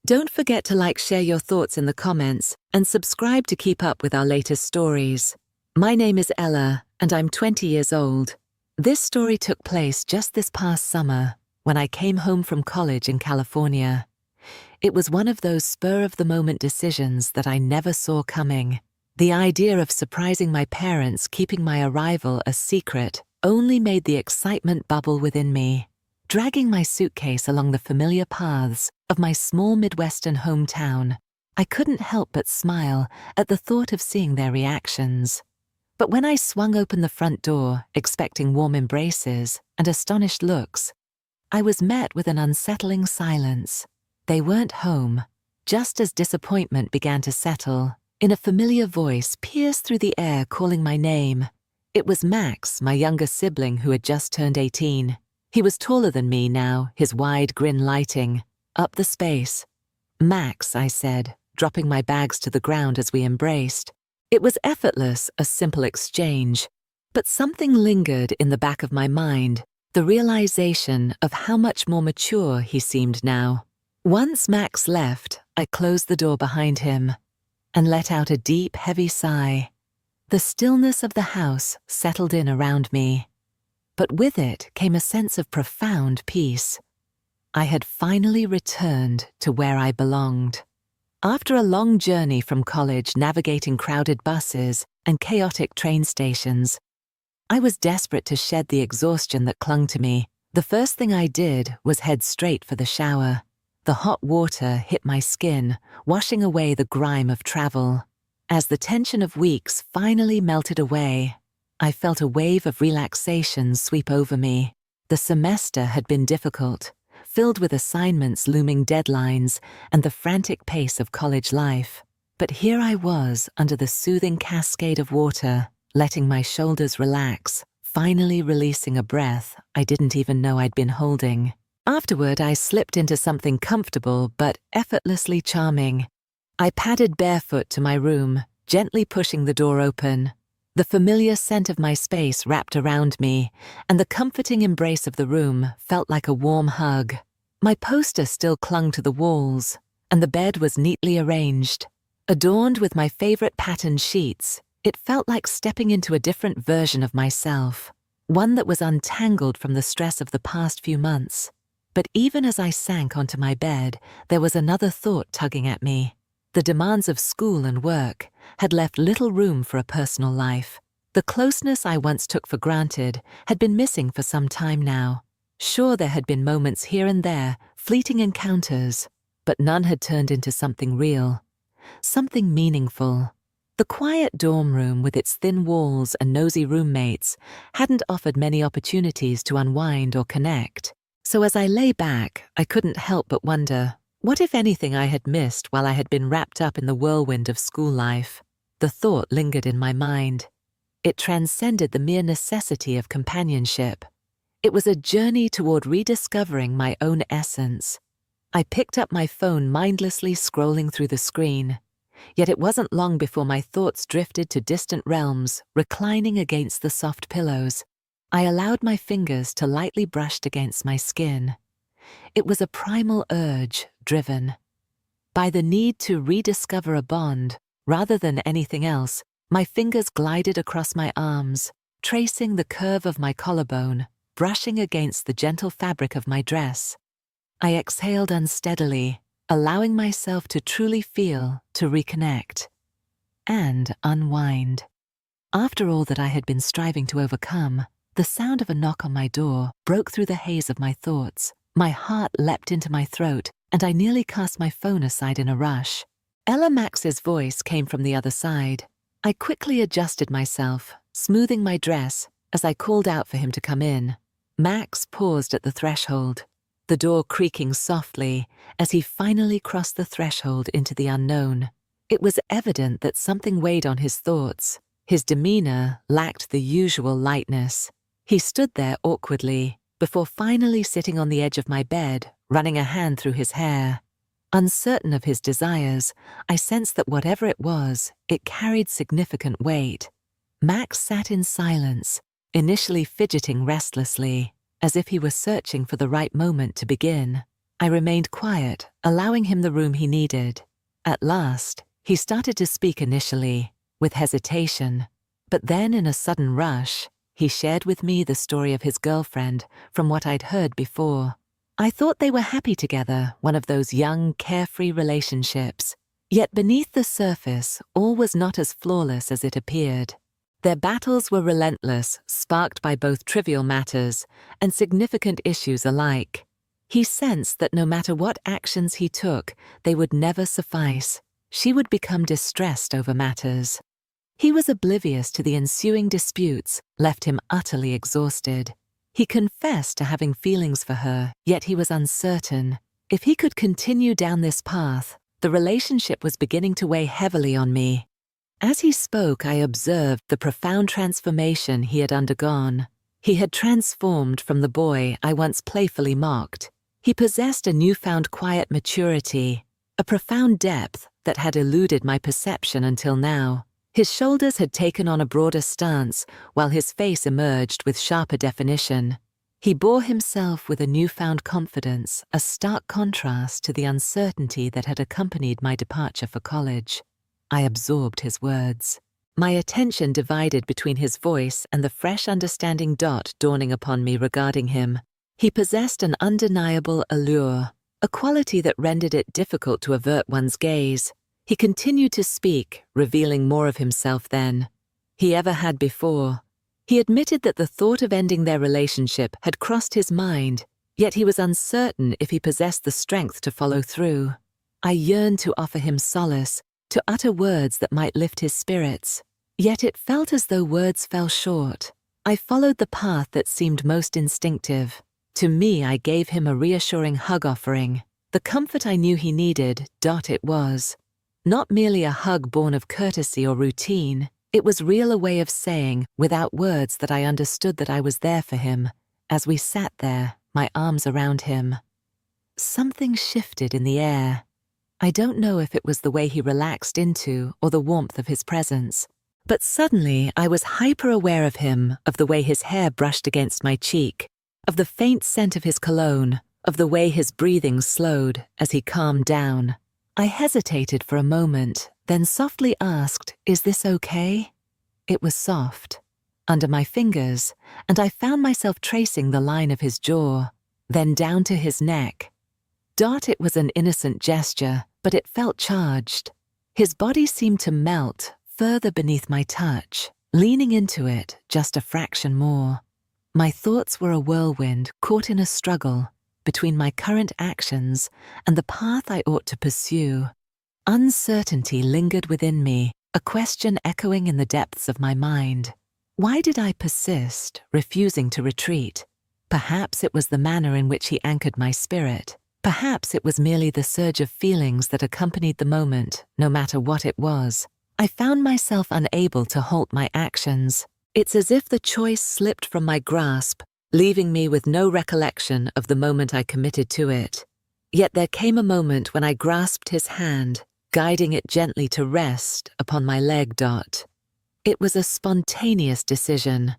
Don't forget to share your thoughts in the comments, and subscribe to keep up with our latest stories. My name is Ella, and I'm 20 years old. This story took place just this past summer, when I came home from college in California. It was one of those spur-of-the-moment decisions that I never saw coming. The idea of surprising my parents, keeping my arrival a secret, only made the excitement bubble within me. Dragging my suitcase along the familiar paths of my small Midwestern hometown, I couldn't help but smile at the thought of seeing their reactions. But when I swung open the front door, expecting warm embraces and astonished looks, I was met with an unsettling silence. They weren't home. Just as disappointment began to settle, in a familiar voice pierced through the air calling my name. It was Max, my younger sibling who had just turned 18. He was taller than me now, his wide grin lighting up the space. "Max," I said, dropping my bags to the ground as we embraced. It was effortless, a simple exchange, but something lingered in the back of my mind, the realization of how much more mature he seemed now. Once Max left, I closed the door behind him and let out a deep, heavy sigh. The stillness of the house settled in around me, but with it came a sense of profound peace. I had finally returned to where I belonged. After a long journey from college navigating crowded buses and chaotic train stations, I was desperate to shed the exhaustion that clung to me. The first thing I did was head straight for the shower. The hot water hit my skin, washing away the grime of travel. As the tension of weeks finally melted away, I felt a wave of relaxation sweep over me. The semester had been difficult, filled with assignments, looming deadlines, and the frantic pace of college life. But here I was under the soothing cascade of water, letting my shoulders relax, finally releasing a breath I didn't even know I'd been holding. Afterward, I slipped into something comfortable but effortlessly charming. I padded barefoot to my room, gently pushing the door open. The familiar scent of my space wrapped around me, and the comforting embrace of the room felt like a warm hug. My poster still clung to the walls, and the bed was neatly arranged. Adorned with my favorite patterned sheets, it felt like stepping into a different version of myself, one that was untangled from the stress of the past few months. But even as I sank onto my bed, there was another thought tugging at me. The demands of school and work had left little room for a personal life. The closeness I once took for granted had been missing for some time now. Sure, there had been moments here and there, fleeting encounters, but none had turned into something real, something meaningful. The quiet dorm room with its thin walls and nosy roommates hadn't offered many opportunities to unwind or connect. So as I lay back, I couldn't help but wonder, what if anything I had missed while I had been wrapped up in the whirlwind of school life? The thought lingered in my mind. It transcended the mere necessity of companionship. It was a journey toward rediscovering my own essence. I picked up my phone, mindlessly scrolling through the screen. Yet it wasn't long before my thoughts drifted to distant realms, reclining against the soft pillows. I allowed my fingers to lightly brush against my skin. It was a primal urge, driven by the need to rediscover a bond. Rather than anything else, my fingers glided across my arms, tracing the curve of my collarbone, brushing against the gentle fabric of my dress. I exhaled unsteadily, allowing myself to truly feel, to reconnect, and unwind. After all that I had been striving to overcome, the sound of a knock on my door broke through the haze of my thoughts. My heart leapt into my throat, and I nearly cast my phone aside in a rush. Ella Max's voice came from the other side. I quickly adjusted myself, smoothing my dress, as I called out for him to come in. Max paused at the threshold, the door creaking softly as he finally crossed the threshold into the unknown. It was evident that something weighed on his thoughts. His demeanor lacked the usual lightness. He stood there awkwardly, before finally sitting on the edge of my bed, running a hand through his hair. Uncertain of his desires, I sensed that whatever it was, it carried significant weight. Max sat in silence, initially fidgeting restlessly, as if he were searching for the right moment to begin. I remained quiet, allowing him the room he needed. At last, he started to speak initially, with hesitation, but then in a sudden rush, he shared with me the story of his girlfriend from what I'd heard before. I thought they were happy together, one of those young, carefree relationships. Yet beneath the surface, all was not as flawless as it appeared. Their battles were relentless, sparked by both trivial matters and significant issues alike. He sensed that no matter what actions he took, they would never suffice. She would become distressed over matters. He was oblivious to the ensuing disputes, left him utterly exhausted. He confessed to having feelings for her, yet he was uncertain. If he could continue down this path, the relationship was beginning to weigh heavily on me. As he spoke, I observed the profound transformation he had undergone. He had transformed from the boy I once playfully mocked. He possessed a newfound quiet maturity, a profound depth that had eluded my perception until now. His shoulders had taken on a broader stance, while his face emerged with sharper definition. He bore himself with a newfound confidence, a stark contrast to the uncertainty that had accompanied my departure for college. I absorbed his words. My attention divided between his voice and the fresh understanding dawning upon me regarding him. He possessed an undeniable allure, a quality that rendered it difficult to avert one's gaze. He continued to speak, revealing more of himself than he ever had before. He admitted that the thought of ending their relationship had crossed his mind, yet he was uncertain if he possessed the strength to follow through. I yearned to offer him solace, to utter words that might lift his spirits. Yet it felt as though words fell short. I followed the path that seemed most instinctive. To me, I gave him a reassuring hug offering. The comfort I knew he needed, it was. Not merely a hug born of courtesy or routine, it was real, a way of saying, without words, that I understood that I was there for him. As we sat there, my arms around him, something shifted in the air. I don't know if it was the way he relaxed into or the warmth of his presence, but suddenly I was hyper-aware of him, of the way his hair brushed against my cheek, of the faint scent of his cologne, of the way his breathing slowed as he calmed down. I hesitated for a moment, then softly asked, "Is this okay?" It was soft, under my fingers, and I found myself tracing the line of his jaw, then down to his neck. It was an innocent gesture, but it felt charged. His body seemed to melt further beneath my touch, leaning into it just a fraction more. My thoughts were a whirlwind, caught in a struggle between my current actions and the path I ought to pursue. Uncertainty lingered within me, a question echoing in the depths of my mind. Why did I persist, refusing to retreat? Perhaps it was the manner in which he anchored my spirit. Perhaps it was merely the surge of feelings that accompanied the moment, no matter what it was. I found myself unable to halt my actions. It's as if the choice slipped from my grasp, leaving me with no recollection of the moment I committed to it. Yet there came a moment when I grasped his hand, guiding it gently to rest upon my leg. It was a spontaneous decision,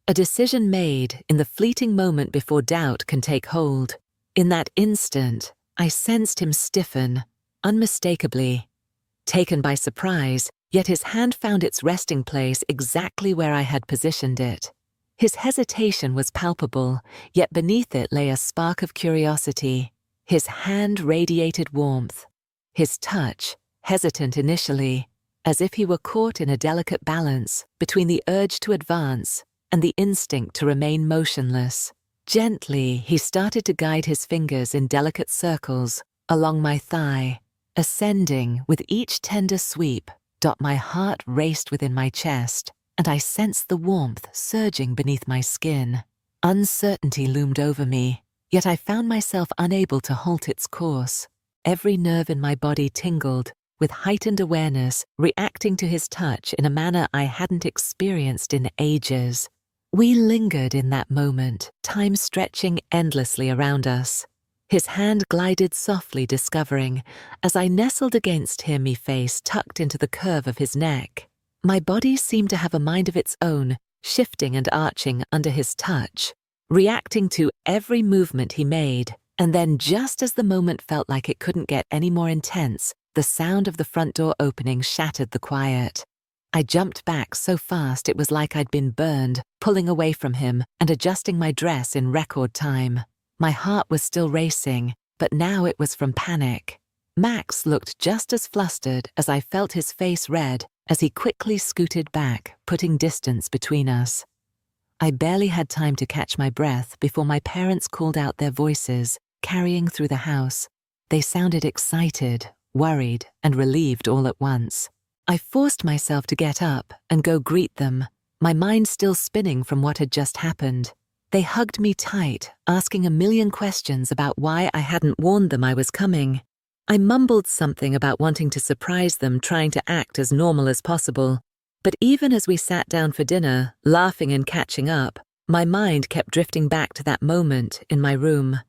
a decision made in the fleeting moment before doubt can take hold. In that instant, I sensed him stiffen, unmistakably. Taken by surprise, yet his hand found its resting place exactly where I had positioned it. His hesitation was palpable, yet beneath it lay a spark of curiosity. His hand radiated warmth. His touch, hesitant initially, as if he were caught in a delicate balance between the urge to advance and the instinct to remain motionless. Gently, he started to guide his fingers in delicate circles along my thigh, ascending with each tender sweep. My heart raced within my chest, and I sensed the warmth surging beneath my skin. Uncertainty loomed over me, yet I found myself unable to halt its course. Every nerve in my body tingled, with heightened awareness, reacting to his touch in a manner I hadn't experienced in ages. We lingered in that moment, time stretching endlessly around us. His hand glided softly, discovering, as I nestled against him, my face tucked into the curve of his neck. My body seemed to have a mind of its own, shifting and arching under his touch, reacting to every movement he made, And then, just as the moment felt like it couldn't get any more intense, the sound of the front door opening shattered the quiet. I jumped back so fast it was like I'd been burned, pulling away from him and adjusting my dress in record time. My heart was still racing, but now it was from panic. Max looked just as flustered as I felt his face red as he quickly scooted back, putting distance between us. I barely had time to catch my breath before my parents called out their voices, carrying through the house. They sounded excited, worried, and relieved all at once. I forced myself to get up and go greet them, my mind still spinning from what had just happened. They hugged me tight, asking a million questions about why I hadn't warned them I was coming. I mumbled something about wanting to surprise them, trying to act as normal as possible. But even as we sat down for dinner, laughing and catching up, my mind kept drifting back to that moment in my room.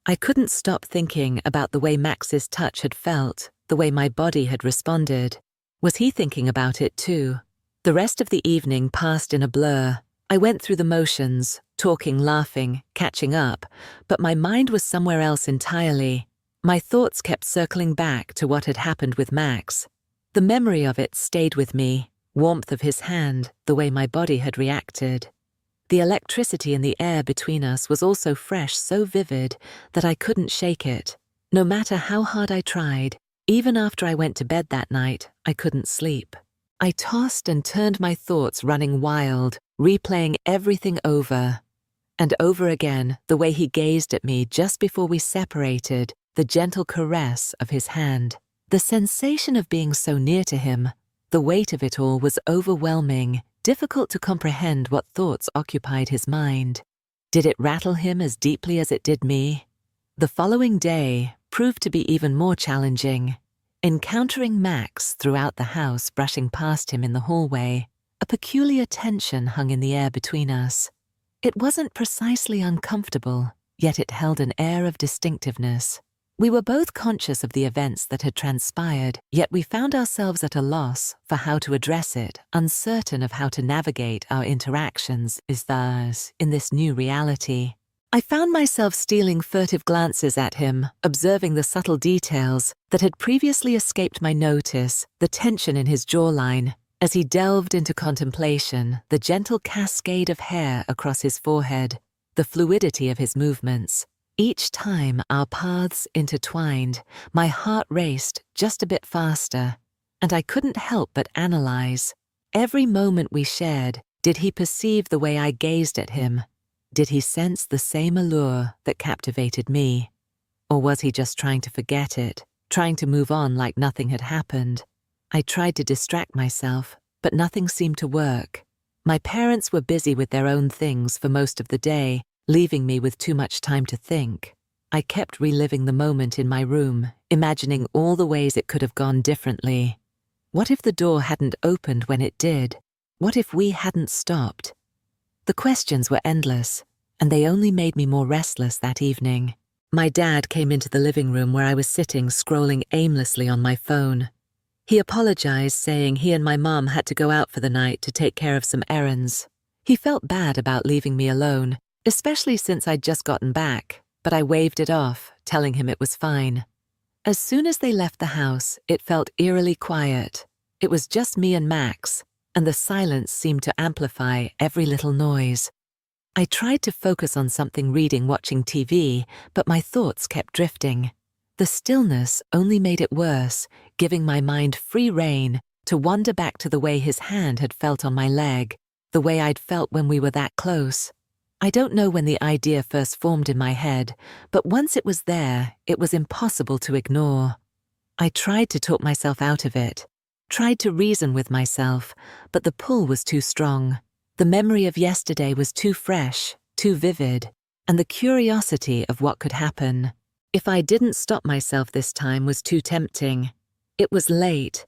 I couldn't stop thinking about the way Max's touch had felt, the way my body had responded. Was he thinking about it too? The rest of the evening passed in a blur. I went through the motions, talking, laughing, catching up, but my mind was somewhere else entirely. My thoughts kept circling back to what had happened with Max. The memory of it stayed with me, warmth of his hand, the way my body had reacted. The electricity in the air between us was also fresh, so vivid that I couldn't shake it. No matter how hard I tried, even after I went to bed that night, I couldn't sleep. I tossed and turned, my thoughts running wild, replaying everything over and over again, the way he gazed at me just before we separated, the gentle caress of his hand. The sensation of being so near to him, the weight of it all was overwhelming, difficult to comprehend what thoughts occupied his mind. Did it rattle him as deeply as it did me? The following day proved to be even more challenging. Encountering Max throughout the house, brushing past him in the hallway, a peculiar tension hung in the air between us. It wasn't precisely uncomfortable, yet it held an air of distinctiveness. We were both conscious of the events that had transpired, yet we found ourselves at a loss for how to address it, uncertain of how to navigate our interactions in this new reality. I found myself stealing furtive glances at him, observing the subtle details that had previously escaped my notice, the tension in his jawline, as he delved into contemplation, the gentle cascade of hair across his forehead, the fluidity of his movements. Each time our paths intertwined, my heart raced just a bit faster, and I couldn't help but analyze. Every moment we shared, did he perceive the way I gazed at him? Did he sense the same allure that captivated me? Or was he just trying to forget it, trying to move on like nothing had happened? I tried to distract myself, but nothing seemed to work. My parents were busy with their own things for most of the day, leaving me with too much time to think. I kept reliving the moment in my room, imagining all the ways it could have gone differently. What if the door hadn't opened when it did? What if we hadn't stopped? The questions were endless, and they only made me more restless that evening. My dad came into the living room where I was sitting, scrolling aimlessly on my phone. He apologized, saying he and my mom had to go out for the night to take care of some errands. He felt bad about leaving me alone, especially since I'd just gotten back, but I waved it off, telling him it was fine. As soon as they left the house, it felt eerily quiet. It was just me and Max, and the silence seemed to amplify every little noise. I tried to focus on something, reading, watching TV, but my thoughts kept drifting. The stillness only made it worse, giving my mind free rein to wander back to the way his hand had felt on my leg, the way I'd felt when we were that close. I don't know when the idea first formed in my head, but once it was there, it was impossible to ignore. I tried to talk myself out of it, tried to reason with myself, but the pull was too strong. The memory of yesterday was too fresh, too vivid, and the curiosity of what could happen if I didn't stop myself this time was too tempting. It was late.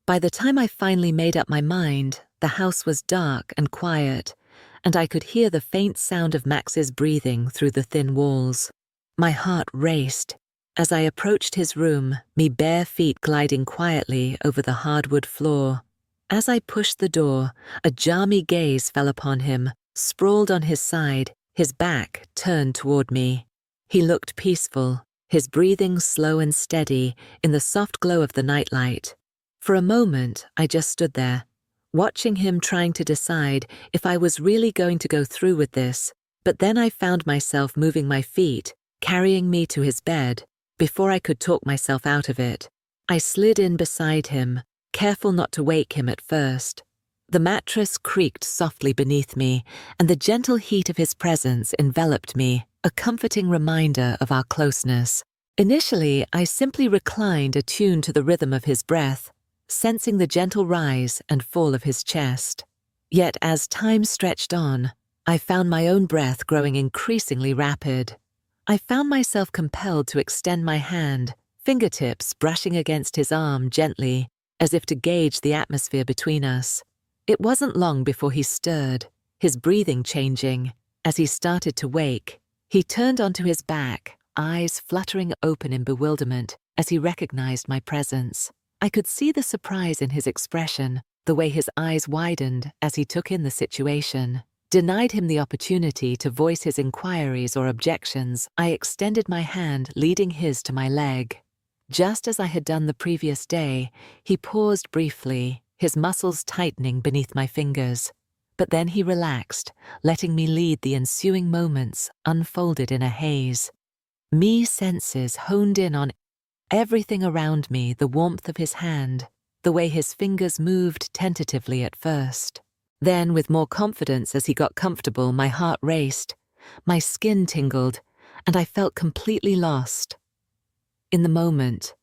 By the time I finally made up my mind, the house was dark and quiet, and I could hear the faint sound of Max's breathing through the thin walls. My heart raced as I approached his room, me bare feet gliding quietly over the hardwood floor. As I pushed the door, a jarmy gaze fell upon him, sprawled on his side, his back turned toward me. He looked peaceful, his breathing slow and steady in the soft glow of the nightlight. For a moment, I just stood there, watching him, trying to decide if I was really going to go through with this, but then I found myself moving my feet, carrying me to his bed. Before I could talk myself out of it, I slid in beside him, careful not to wake him at first. The mattress creaked softly beneath me, and the gentle heat of his presence enveloped me, a comforting reminder of our closeness. Initially, I simply reclined, attuned to the rhythm of his breath, sensing the gentle rise and fall of his chest. Yet as time stretched on, I found my own breath growing increasingly rapid. I found myself compelled to extend my hand, fingertips brushing against his arm gently, as if to gauge the atmosphere between us. It wasn't long before he stirred, his breathing changing. As he started to wake, he turned onto his back, eyes fluttering open in bewilderment as he recognized my presence. I could see the surprise in his expression, the way his eyes widened as he took in the situation. Denied him the opportunity to voice his inquiries or objections, I extended my hand, leading his to my leg. Just as I had done the previous day, he paused briefly, his muscles tightening beneath my fingers. But then he relaxed, letting me lead the ensuing moments unfolded in a haze. Me senses honed in on everything around me, the warmth of his hand, the way his fingers moved tentatively at first. Then, with more confidence as he got comfortable, my heart raced, my skin tingled, and I felt completely lost. In the moment,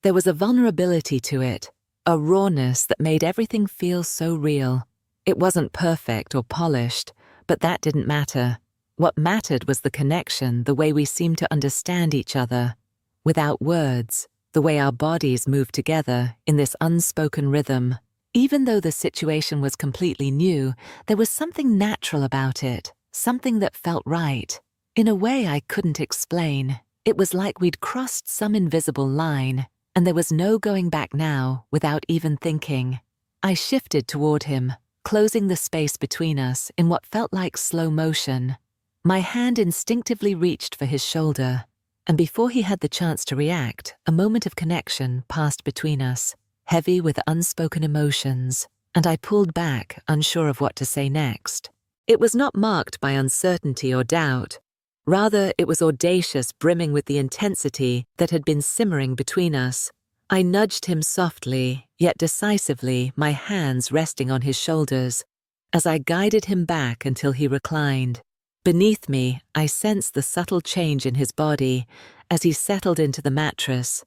there was a vulnerability to it, a rawness that made everything feel so real. It wasn't perfect or polished, but that didn't matter. What mattered was the connection, the way we seemed to understand each other. Without words, the way our bodies moved together in this unspoken rhythm. Even though the situation was completely new, there was something natural about it, something that felt right. In a way I couldn't explain. It was like we'd crossed some invisible line, and there was no going back now without even thinking. I shifted toward him, closing the space between us in what felt like slow motion. My hand instinctively reached for his shoulder, and before he had the chance to react, a moment of connection passed between us, heavy with unspoken emotions, and I pulled back, unsure of what to say next. It was not marked by uncertainty or doubt. Rather, it was audacious, brimming with the intensity that had been simmering between us. I nudged him softly, yet decisively, my hands resting on his shoulders, as I guided him back until he reclined. Beneath me, I sensed the subtle change in his body as he settled into the mattress,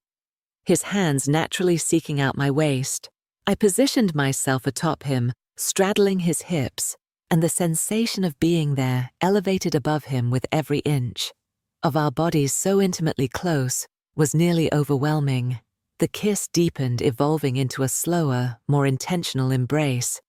his hands naturally seeking out my waist. I positioned myself atop him, straddling his hips, and the sensation of being there elevated above him with every inch of our bodies so intimately close was nearly overwhelming. The kiss deepened, evolving into a slower, more intentional embrace.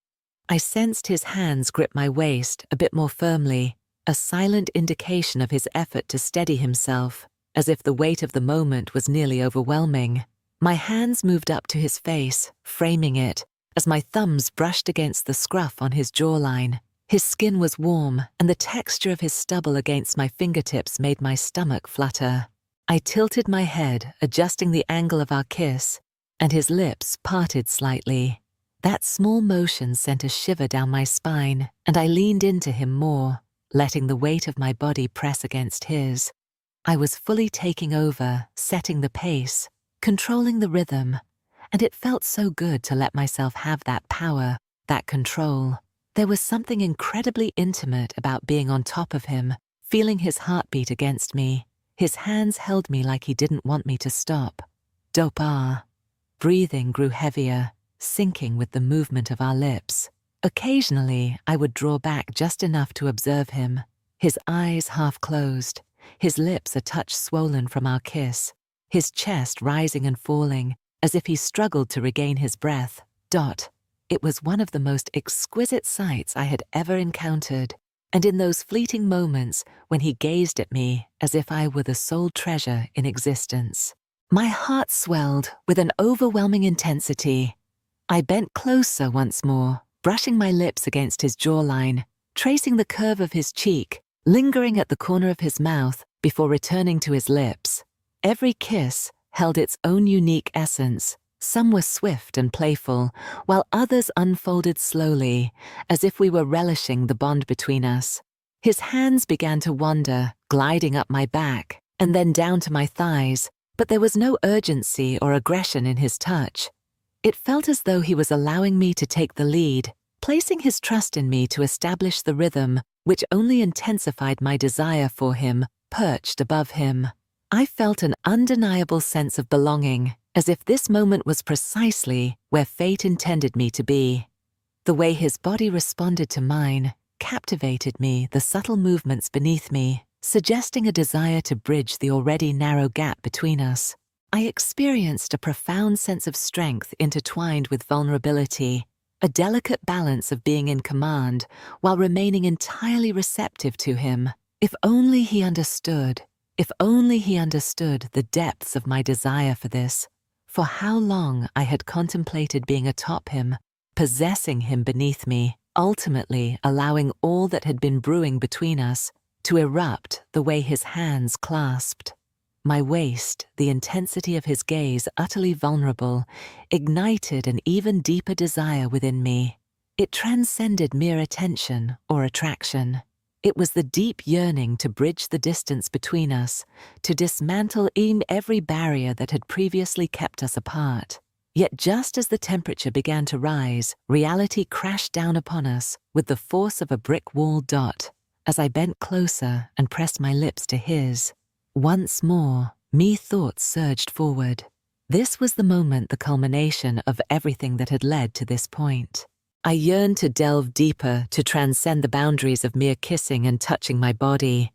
I sensed his hands grip my waist a bit more firmly, a silent indication of his effort to steady himself, as if the weight of the moment was nearly overwhelming. My hands moved up to his face, framing it, as my thumbs brushed against the scruff on his jawline. His skin was warm, and the texture of his stubble against my fingertips made my stomach flutter. I tilted my head, adjusting the angle of our kiss, and his lips parted slightly. That small motion sent a shiver down my spine, and I leaned into him more, letting the weight of my body press against his. I was fully taking over, setting the pace, controlling the rhythm, and it felt so good to let myself have that power, that control. There was something incredibly intimate about being on top of him, feeling his heartbeat against me. His hands held me like he didn't want me to stop. Dopar. Breathing grew heavier, syncing with the movement of our lips. Occasionally, I would draw back just enough to observe him, his eyes half closed, his lips a touch swollen from our kiss, his chest rising and falling, as if he struggled to regain his breath. It was one of the most exquisite sights I had ever encountered, and in those fleeting moments when he gazed at me as if I were the sole treasure in existence, my heart swelled with an overwhelming intensity. I bent closer once more, brushing my lips against his jawline, tracing the curve of his cheek, lingering at the corner of his mouth before returning to his lips. Every kiss held its own unique essence. Some were swift and playful, while others unfolded slowly, as if we were relishing the bond between us. His hands began to wander, gliding up my back, and then down to my thighs, but there was no urgency or aggression in his touch. It felt as though he was allowing me to take the lead, placing his trust in me to establish the rhythm, which only intensified my desire for him, perched above him. I felt an undeniable sense of belonging, as if this moment was precisely where fate intended me to be. The way his body responded to mine captivated me, the subtle movements beneath me, suggesting a desire to bridge the already narrow gap between us. I experienced a profound sense of strength intertwined with vulnerability, a delicate balance of being in command while remaining entirely receptive to him. If only he understood the depths of my desire for this. For how long I had contemplated being atop him, possessing him beneath me, ultimately allowing all that had been brewing between us to erupt the way his hands clasped. My waist, the intensity of his gaze utterly vulnerable, ignited an even deeper desire within me. It transcended mere attention or attraction. It was the deep yearning to bridge the distance between us, to dismantle every barrier that had previously kept us apart. Yet just as the temperature began to rise, reality crashed down upon us with the force of a brick wall dot. As I bent closer and pressed my lips to his, once more, thoughts surged forward. This was the moment, the culmination of everything that had led to this point. I yearned to delve deeper, to transcend the boundaries of mere kissing and touching my body.